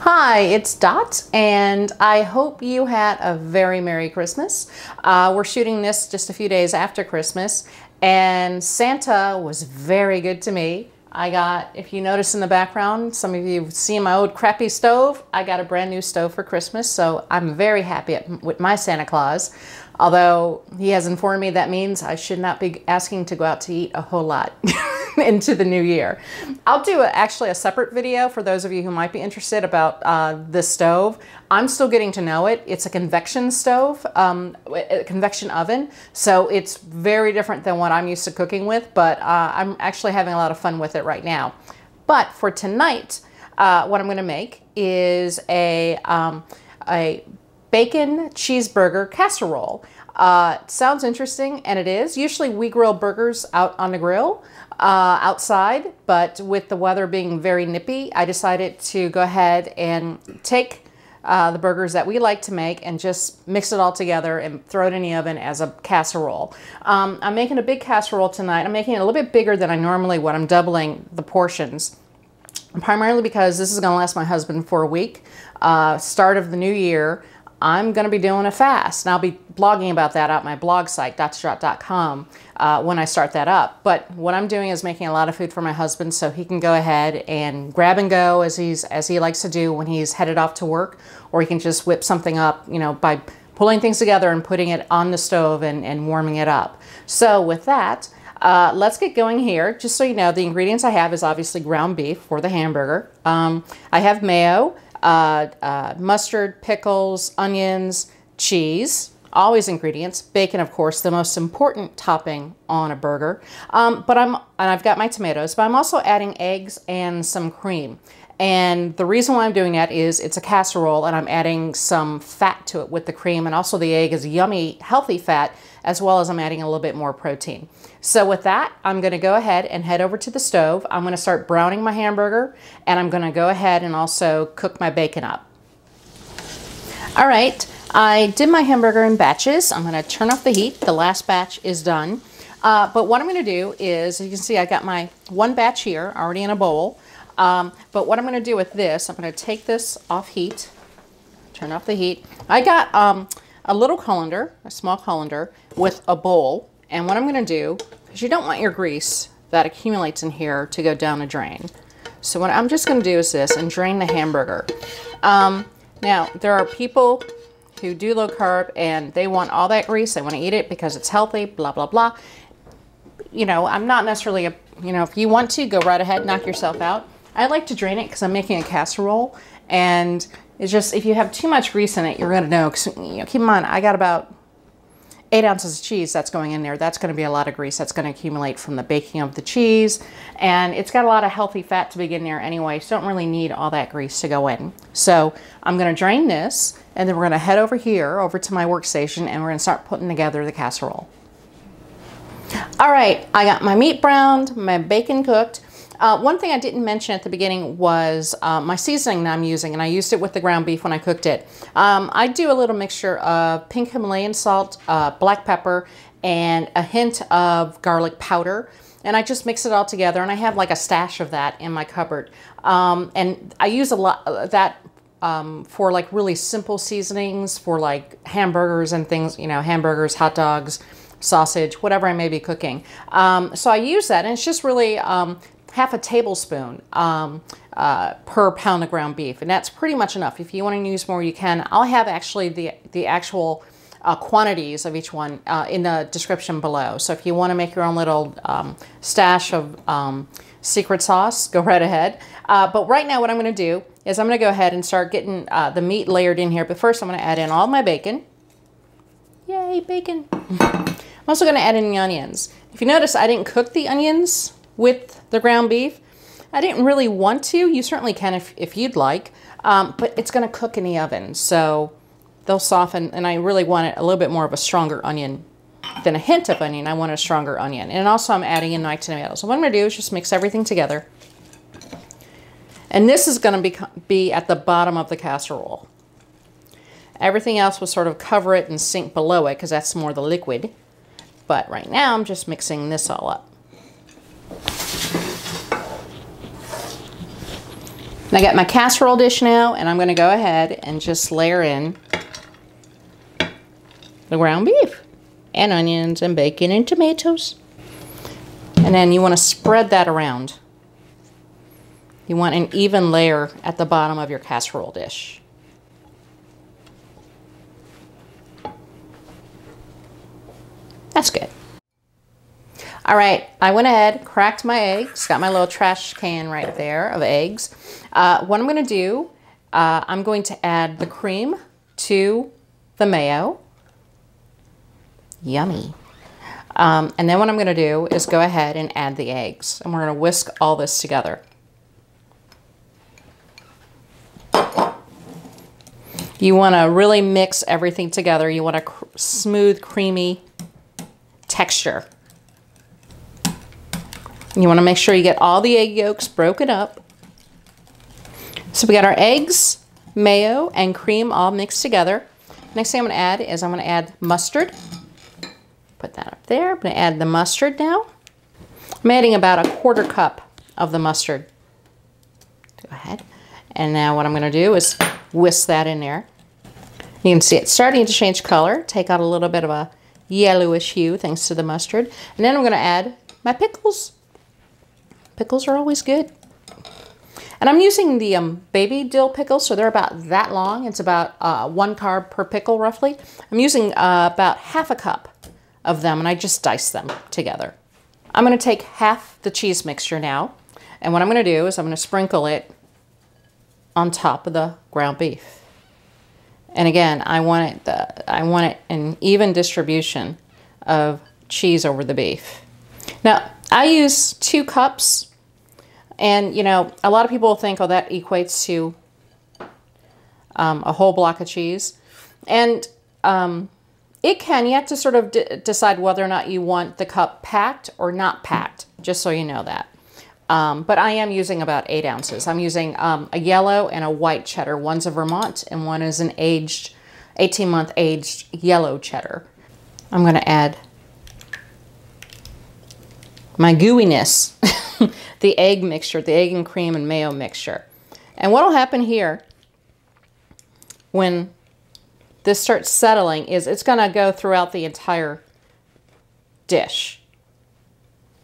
Hi, it's Dot, and I hope you had a very Merry Christmas. We're shooting this just a few days after Christmas, and Santa was very good to me. I got, if you notice in the background, some of you have seen my old crappy stove. I got a brand new stove for Christmas, so I'm very happy with my Santa Claus. Although he has informed me that means I should not be asking to go out to eat a whole lot into the new year. I'll do actually a separate video for those of you who might be interested about this stove. I'm still getting to know it. It's a convection stove, a convection oven. So it's very different than what I'm used to cooking with, but I'm actually having a lot of fun with it right now. But for tonight, what I'm gonna make is a bacon cheeseburger casserole. It sounds interesting, and it is. Usually we grill burgers out on the grill outside, but with the weather being very nippy, I decided to go ahead and take the burgers that we like to make and just mix it all together and throw it in the oven as a casserole. I'm making a big casserole tonight. I'm making it a little bit bigger than I normally would. I'm doubling the portions, primarily because this is going to last my husband for a week. Start of the new year. I'm going to be doing a fast, and I'll be blogging about that at my blog site, dotdrop.com, when I start that up. But what I'm doing is making a lot of food for my husband so he can go ahead and grab and go as he likes to do when he's headed off to work, or he can just whip something up, you know, by pulling things together and putting it on the stove and warming it up. So with that, let's get going here. Just so you know, the ingredients I have is obviously ground beef for the hamburger. I have mayo, mustard, pickles, onions, cheese, always ingredients, bacon, of course, the most important topping on a burger. And I've got my tomatoes, but I'm also adding eggs and some cream. And the reason why I'm doing that is it's a casserole, and I'm adding some fat to it with the cream, and also the egg is yummy, healthy fat, as well as I'm adding a little bit more protein. So with that, I'm going to go ahead and head over to the stove. I'm going to start browning my hamburger, and I'm going to go ahead and also cook my bacon up. All right, I did my hamburger in batches. I'm going to turn off the heat. The last batch is done. But what I'm going to do is, as you can see, I got my one batch here already in a bowl. But what I'm going to do with this, I'm going to take this off heat, turn off the heat. I got a little colander, a small colander with a bowl. And what I'm going to do, because you don't want your grease that accumulates in here to go down a drain. So what I'm just going to do is this, and drain the hamburger. Now, there are people who do low carb and they want all that grease. They want to eat it because it's healthy, blah, blah, blah. You know, I'm not necessarily if you want to, go right ahead, knock yourself out. I like to drain it because I'm making a casserole, and it's just, if you have too much grease in it, you're going to know. Keep in mind, I got about 8 ounces of cheese that's going in there. That's going to be a lot of grease that's going to accumulate from the baking of the cheese, and it's got a lot of healthy fat to begin there anyway, so don't really need all that grease to go in. So I'm going to drain this, and then we're going to head over here, over to my workstation, and we're going to start putting together the casserole. All right, I got my meat browned, my bacon cooked. One thing I didn't mention at the beginning was my seasoning that I'm using, and I used it with the ground beef when I cooked it. I do a little mixture of pink Himalayan salt, black pepper, and a hint of garlic powder, and I just mix it all together, and I have like a stash of that in my cupboard. And I use a lot of that for like really simple seasonings for like hamburgers and things, you know, hamburgers, hot dogs, sausage, whatever I may be cooking. So I use that, and it's just really half a tablespoon per pound of ground beef, and that's pretty much enough. If you want to use more, you can. I'll have actually the actual quantities of each one in the description below. So if you want to make your own little stash of secret sauce, go right ahead. But right now what I'm going to do is I'm going to go ahead and start getting the meat layered in here. But first I'm going to add in all my bacon. Yay, bacon. I'm also going to add in the onions. If you notice, I didn't cook the onions with the ground beef. I didn't really want to. You certainly can if you'd like, but it's going to cook in the oven, so they'll soften, and I really want it a little bit more of a stronger onion than a hint of onion. I want a stronger onion. And also I'm adding in my tomatoes. So what I'm going to do is just mix everything together. And this is going to be at the bottom of the casserole. Everything else will sort of cover it and sink below it because that's more the liquid. But right now I'm just mixing this all up. And I got my casserole dish now, and I'm going to go ahead and just layer in the ground beef and onions and bacon and tomatoes. And then you want to spread that around. You want an even layer at the bottom of your casserole dish. That's good. All right, I went ahead, cracked my eggs, got my little trash can right there of eggs. What I'm going to do, I'm going to add the cream to the mayo. Yummy. And then what I'm going to do is go ahead and add the eggs. And we're going to whisk all this together. You want to really mix everything together. You want a smooth, creamy texture. You want to make sure you get all the egg yolks broken up. So we got our eggs, mayo, and cream all mixed together. Next thing I'm going to add is I'm going to add mustard. Put that up there. I'm going to add the mustard now. I'm adding about a 1/4 cup of the mustard. Go ahead. And now what I'm going to do is whisk that in there. You can see it's starting to change color. Take out a little bit of a yellowish hue thanks to the mustard. And then I'm going to add my pickles. Pickles are always good. And I'm using the baby dill pickles, so they're about that long. It's about 1 carb per pickle, roughly. I'm using about 1/2 cup of them, and I just dice them together. I'm going to take half the cheese mixture now, and what I'm going to do is I'm going to sprinkle it on top of the ground beef. And again, I want it an even distribution of cheese over the beef. Now, I use 2 cups. And, you know, a lot of people think, oh, that equates to a whole block of cheese. And it can. You have to sort of decide whether or not you want the cup packed or not packed, just so you know that. But I am using about 8 ounces. I'm using a yellow and a white cheddar. One's a Vermont and one is an aged, 18-month aged yellow cheddar. I'm going to add my gooiness. The egg mixture, the egg and cream and mayo mixture. And what will happen here when this starts settling is it's going to go throughout the entire dish.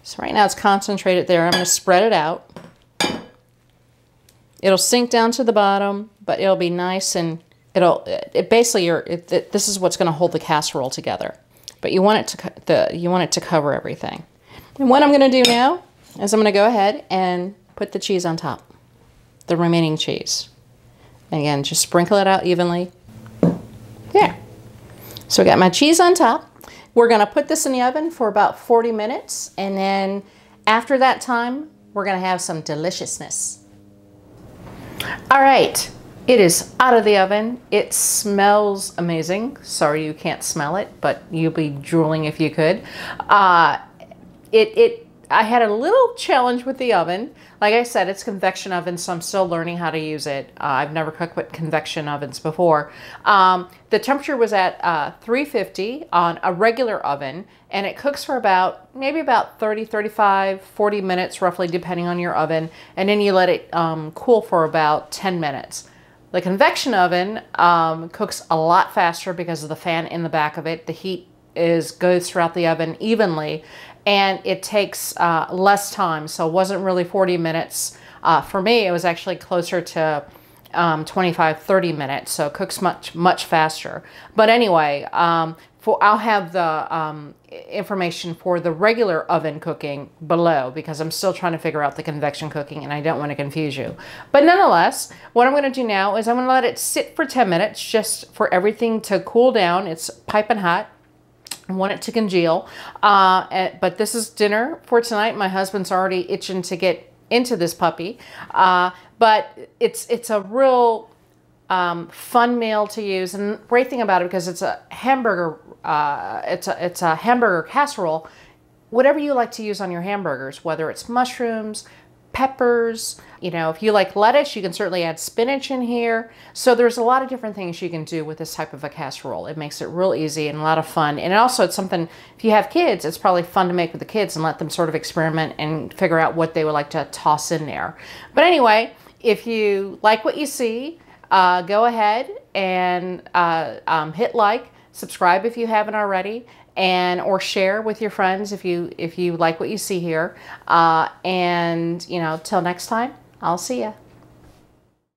So right now it's concentrated there. I'm going to spread it out. It'll sink down to the bottom, but it'll be nice and this is what's going to hold the casserole together. But you want it to cover everything. And what I'm going to do now is I'm going to go ahead and put the cheese on top, the remaining cheese. And again, just sprinkle it out evenly. There. So I got my cheese on top. We're going to put this in the oven for about 40 minutes. And then after that time, we're going to have some deliciousness. All right. It is out of the oven. It smells amazing. Sorry you can't smell it, but you'll be drooling if you could. I had a little challenge with the oven. Like I said, it's convection oven, so I'm still learning how to use it. I've never cooked with convection ovens before. The temperature was at 350 on a regular oven, and it cooks for maybe about 30, 35, 40 minutes, roughly, depending on your oven. And then you let it cool for about 10 minutes. The convection oven cooks a lot faster because of the fan in the back of it. The heat goes throughout the oven evenly, and it takes less time, so it wasn't really 40 minutes. For me, it was actually closer to 25, 30 minutes, so it cooks much faster. But anyway, I'll have the information for the regular oven cooking below, because I'm still trying to figure out the convection cooking and I don't want to confuse you. But nonetheless, what I'm going to do now is I'm going to let it sit for 10 minutes just for everything to cool down. It's piping hot. I want it to congeal, but this is dinner for tonight. My husband's already itching to get into this puppy, but it's a real fun meal to use. And the great thing about it, because it's a hamburger, it's a hamburger casserole. Whatever you like to use on your hamburgers, whether it's mushrooms, peppers, you know, if you like lettuce, you can certainly add spinach in here. So there's a lot of different things you can do with this type of a casserole. It makes it real easy and a lot of fun. And also it's something, if you have kids, it's probably fun to make with the kids and let them sort of experiment and figure out what they would like to toss in there. But anyway, if you like what you see, go ahead and hit like, subscribe if you haven't already, and or share with your friends if you like what you see here. And till next time, I'll see ya.